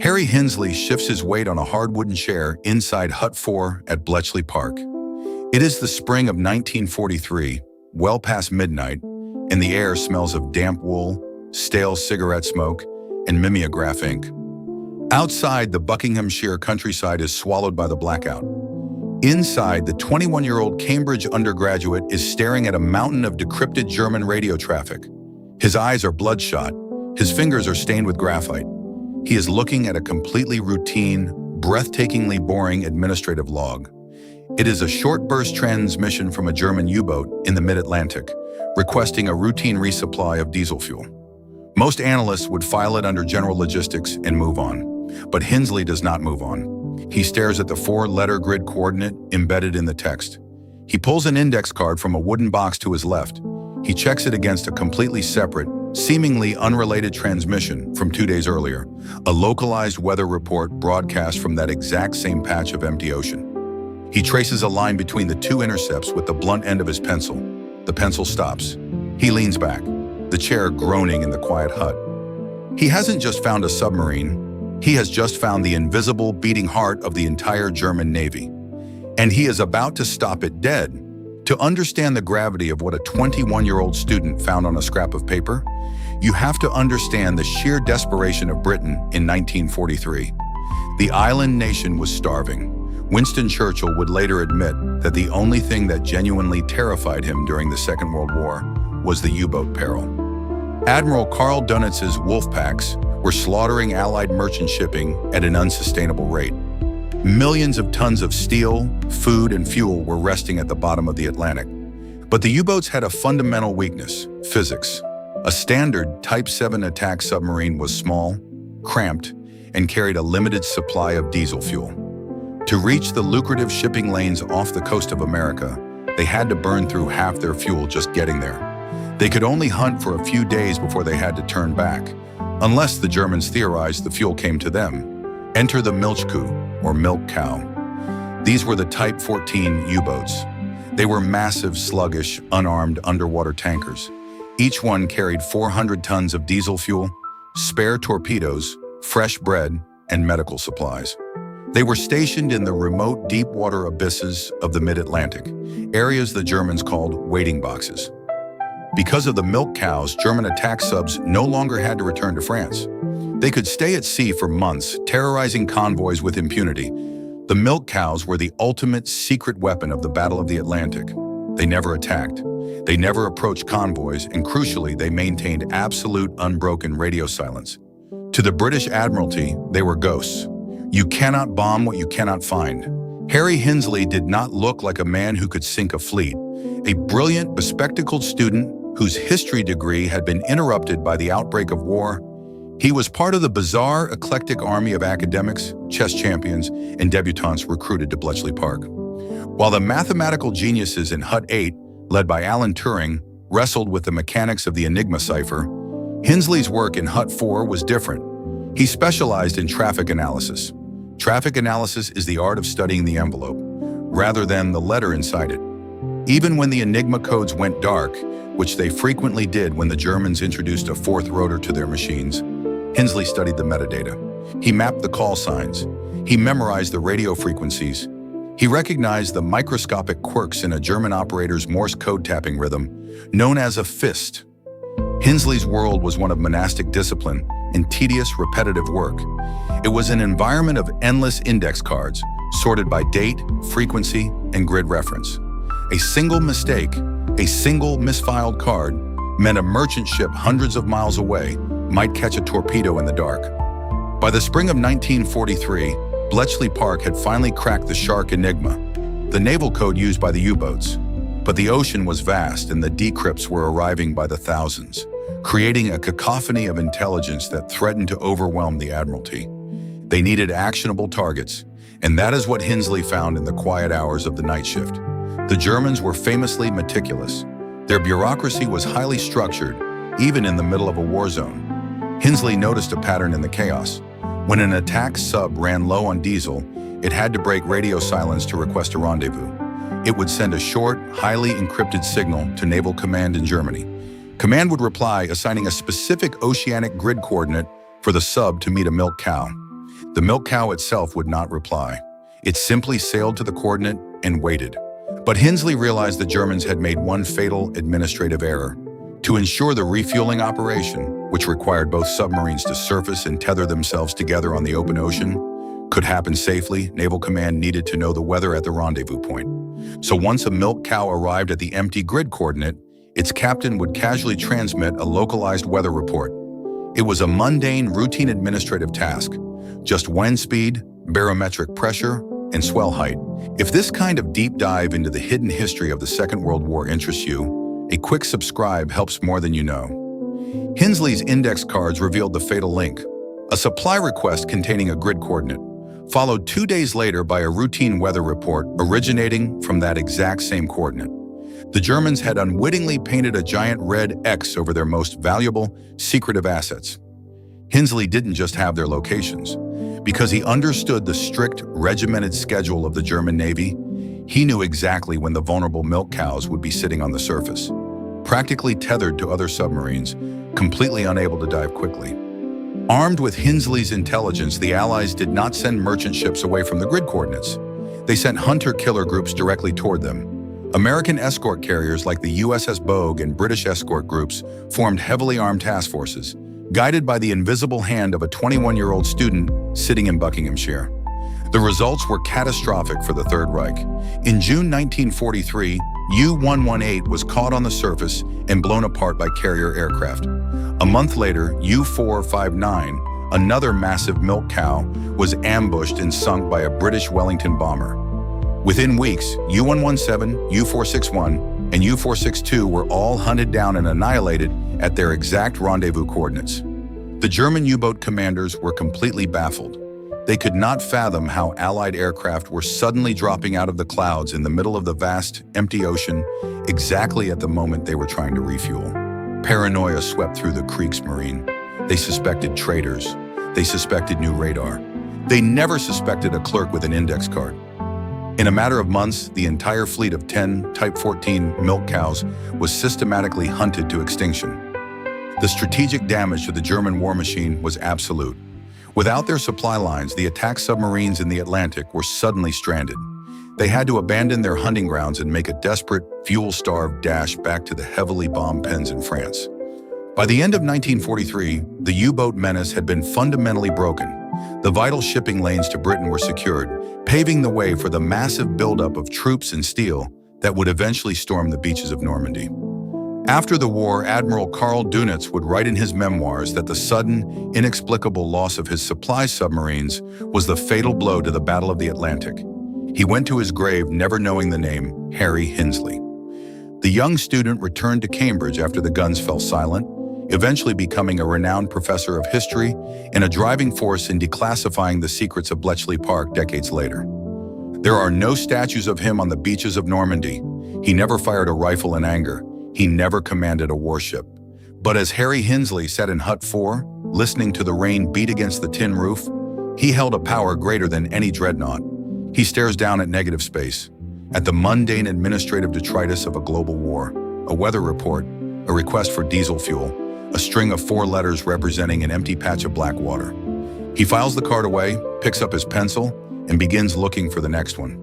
Harry Hensley shifts his weight on a hard wooden chair inside Hut 4 at Bletchley Park. It is the spring of 1943, well past midnight, and the air smells of damp wool, stale cigarette smoke, and mimeograph ink. Outside, the Buckinghamshire countryside is swallowed by the blackout. Inside, the 21-year-old Cambridge undergraduate is staring at a mountain of decrypted German radio traffic. His eyes are bloodshot. His fingers are stained with graphite. He is looking at a completely routine, breathtakingly boring administrative log. It is a short burst transmission from a German U-boat in the mid-Atlantic, requesting a routine resupply of diesel fuel. Most analysts would file it under general logistics and move on. But Hensley does not move on. He stares at the 4-letter grid coordinate embedded in the text. He pulls an index card from a wooden box to his left. He checks it against a completely separate, seemingly unrelated transmission from 2 days earlier, a localized weather report broadcast from that exact same patch of empty ocean. He traces a line between the 2 intercepts with the blunt end of his pencil. The pencil stops. He leans back, the chair groaning in the quiet hut. He hasn't just found a submarine. He has just found the invisible beating heart of the entire German Navy. And he is about to stop it dead. To understand the gravity of what a 21-year-old student found on a scrap of paper, you have to understand the sheer desperation of Britain in 1943. The island nation was starving. Winston Churchill would later admit that the only thing that genuinely terrified him during the Second World War was the U-boat peril. Admiral Karl Dunitz's wolfpacks were slaughtering Allied merchant shipping at an unsustainable rate. Millions of tons of steel, food, and fuel were resting at the bottom of the Atlantic. But the U-boats had a fundamental weakness: physics. A standard Type 7 attack submarine was small, cramped, and carried a limited supply of diesel fuel. To reach the lucrative shipping lanes off the coast of America, they had to burn through half their fuel just getting there. They could only hunt for a few days before they had to turn back, unless the Germans theorized the fuel came to them. Enter the Milchkuh, or milk cow. These were the Type 14 U-boats. They were massive, sluggish, unarmed underwater tankers. Each one carried 400 tons of diesel fuel, spare torpedoes, fresh bread, and medical supplies. They were stationed in the remote deep water abysses of the mid-Atlantic, areas the Germans called waiting boxes. Because of the milk cows, German attack subs no longer had to return to France. They could stay at sea for months, terrorizing convoys with impunity. The milk cows were the ultimate secret weapon of the Battle of the Atlantic. They never attacked. They never approached convoys, and crucially, they maintained absolute unbroken radio silence. To the British Admiralty, they were ghosts. You cannot bomb what you cannot find. Harry Hensley did not look like a man who could sink a fleet. A brilliant, bespectacled student whose history degree had been interrupted by the outbreak of war. He was part of the bizarre, eclectic army of academics, chess champions, and debutantes recruited to Bletchley Park. While the mathematical geniuses in Hut 8, led by Alan Turing, wrestled with the mechanics of the Enigma cipher, Hensley's work in Hut 4 was different. He specialized in traffic analysis. Traffic analysis is the art of studying the envelope, rather than the letter inside it. Even when the Enigma codes went dark, which they frequently did when the Germans introduced a 4th rotor to their machines, Hensley studied the metadata. He mapped the call signs. He memorized the radio frequencies. He recognized the microscopic quirks in a German operator's Morse code tapping rhythm, known as a fist. Hensley's world was one of monastic discipline and tedious, repetitive work. It was an environment of endless index cards, sorted by date, frequency, and grid reference. A single mistake, a single misfiled card, meant a merchant ship hundreds of miles away might catch a torpedo in the dark. By the spring of 1943, Bletchley Park had finally cracked the shark Enigma, the naval code used by the U-boats. But the ocean was vast and the decrypts were arriving by the thousands, creating a cacophony of intelligence that threatened to overwhelm the Admiralty. They needed actionable targets, and that is what Hensley found in the quiet hours of the night shift. The Germans were famously meticulous. Their bureaucracy was highly structured, even in the middle of a war zone. Hensley noticed a pattern in the chaos. When an attack sub ran low on diesel, it had to break radio silence to request a rendezvous. It would send a short, highly encrypted signal to Naval Command in Germany. Command would reply, assigning a specific oceanic grid coordinate for the sub to meet a milk cow. The milk cow itself would not reply. It simply sailed to the coordinate and waited. But Hinsley realized the Germans had made one fatal administrative error. To ensure the refueling operation, which required both submarines to surface and tether themselves together on the open ocean, could happen safely, Naval Command needed to know the weather at the rendezvous point. So once a milk cow arrived at the empty grid coordinate, its captain would casually transmit a localized weather report. It was a mundane, routine administrative task. Just wind speed, barometric pressure, and swell height. If this kind of deep dive into the hidden history of the Second World War interests you, a quick subscribe helps more than you know. Hinsley's index cards revealed the fatal link, a supply request containing a grid coordinate, followed 2 days later by a routine weather report originating from that exact same coordinate. The Germans had unwittingly painted a giant red X over their most valuable, secretive assets. Hinsley didn't just have their locations. Because he understood the strict, regimented schedule of the German Navy, he knew exactly when the vulnerable milk cows would be sitting on the surface, practically tethered to other submarines, completely unable to dive quickly. Armed with Hinsley's intelligence, the Allies did not send merchant ships away from the grid coordinates. They sent hunter-killer groups directly toward them. American escort carriers like the USS Bogue and British escort groups formed heavily armed task forces, guided by the invisible hand of a 21-year-old student sitting in Buckinghamshire. The results were catastrophic for the Third Reich. In June 1943, U-118 was caught on the surface and blown apart by carrier aircraft. A month later, U-459, another massive milk cow, was ambushed and sunk by a British Wellington bomber. Within weeks, U-117, U-461, and U-462 were all hunted down and annihilated at their exact rendezvous coordinates. The German U-boat commanders were completely baffled. They could not fathom how Allied aircraft were suddenly dropping out of the clouds in the middle of the vast, empty ocean, exactly at the moment they were trying to refuel. Paranoia swept through the Kriegsmarine. They suspected traitors. They suspected new radar. They never suspected a clerk with an index card. In a matter of months, the entire fleet of 10 Type 14 milk cows was systematically hunted to extinction. The strategic damage to the German war machine was absolute. Without their supply lines, the attack submarines in the Atlantic were suddenly stranded. They had to abandon their hunting grounds and make a desperate, fuel-starved dash back to the heavily bombed pens in France. By the end of 1943, the U-boat menace had been fundamentally broken. The vital shipping lanes to Britain were secured, paving the way for the massive buildup of troops and steel that would eventually storm the beaches of Normandy. After the war, Admiral Karl Dönitz would write in his memoirs that the sudden, inexplicable loss of his supply submarines was the fatal blow to the Battle of the Atlantic. He went to his grave never knowing the name Harry Hinsley. The young student returned to Cambridge after the guns fell silent, eventually becoming a renowned professor of history and a driving force in declassifying the secrets of Bletchley Park decades later. There are no statues of him on the beaches of Normandy. He never fired a rifle in anger. He never commanded a warship. But as Harry Hinsley sat in Hut 4, listening to the rain beat against the tin roof, he held a power greater than any dreadnought. He stares down at negative space, at the mundane administrative detritus of a global war, a weather report, a request for diesel fuel, a string of 4 letters representing an empty patch of black water. He files the card away, picks up his pencil, and begins looking for the next one.